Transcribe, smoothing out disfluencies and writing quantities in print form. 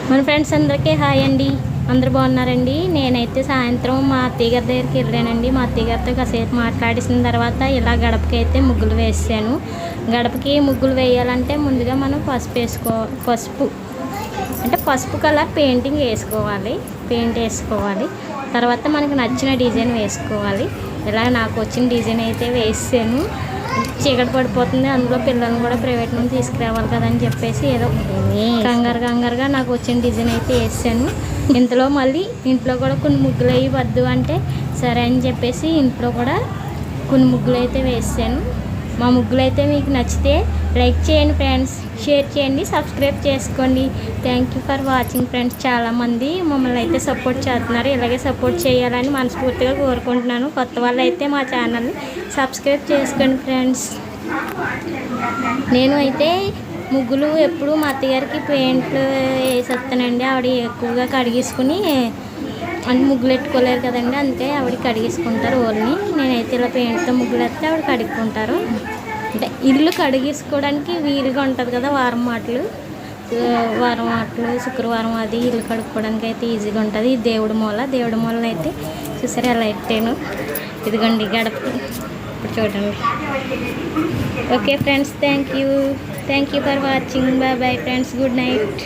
మన ఫ్రెండ్స్ అందరికీ హాయ్ అండి. అందరు బాగున్నారండి. నేనైతే సాయంత్రం మా అత్తయ్య గారి దగ్గరికి వెళ్ళానండి. మా అత్తయ్య గారితో కాసేపు మాట్లాడిసిన తర్వాత ఇలా గడపకి అయితే ముగ్గులు వేసాను. గడపకి ముగ్గులు వేయాలంటే ముందుగా మనం పసుపు కలర్ పెయింటింగ్ వేసుకోవాలి. పెయింట్ వేసుకోవాలి. తర్వాత మనకు నచ్చిన డిజైన్ వేసుకోవాలి. ఇలా నాకు వచ్చిన డిజైన్ అయితే వేసాను. చీకటి పడిపోతుంది, అందులో పిల్లల్ని కూడా ప్రైవేట్ నుంచి తీసుకురావాలి కదని చెప్పేసి ఏదో కంగారుగా నాకు వచ్చిన డిజైన్ అయితే వేసాను. ఇంతలో మళ్ళీ ఇంట్లో కూడా కొన్ని ముగ్గులు అయ్యి వద్దు అంటే సరే అని చెప్పేసి ఇంట్లో కూడా కొన్ని ముగ్గులు అయితే వేసాను. మా ముగ్గులు అయితే మీకు నచ్చితే లైక్ చేయండి ఫ్రెండ్స్, షేర్ చేయండి, సబ్స్క్రైబ్ చేసుకోండి. Thank you for watching friends. చాలామంది మమ్మల్ని అయితే సపోర్ట్ చేస్తున్నారు. ఇలాగే సపోర్ట్ చేయాలని మనస్ఫూర్తిగా కోరుకుంటున్నాను. కొత్త వాళ్ళు అయితే మా ఛానల్ని సబ్స్క్రైబ్ చేసుకోండి ఫ్రెండ్స్. నేను అయితే ముగ్గులు ఎప్పుడు మా అత్తగారికి పెయింట్లు వేసేస్తానండి. ఆవిడ ఎక్కువగా కడిగేసుకుని అంటే ముగ్గులు పెట్టుకోలేరు కదండి, అంతే ఆవిడ కడిగేసుకుంటారు ఓల్ని. నేనైతే ఇలా పెయింట్తో ముగ్గులు వేస్తే ఆవిడ కడుక్కుంటారు. అంటే ఇల్లు కడిగేసుకోవడానికి వీలుగా ఉంటుంది కదా, వారం మాటలు శుక్రవారం అది ఇల్లు కడుక్కోవడానికి అయితే ఈజీగా ఉంటుంది. దేవుడి మూల అయితే చూసారు ఎలా పెట్టాను. ఇదిగోండి గడప, ఇప్పుడు చూడండి. Okay friends, thank you for watching. Bye friends, good night.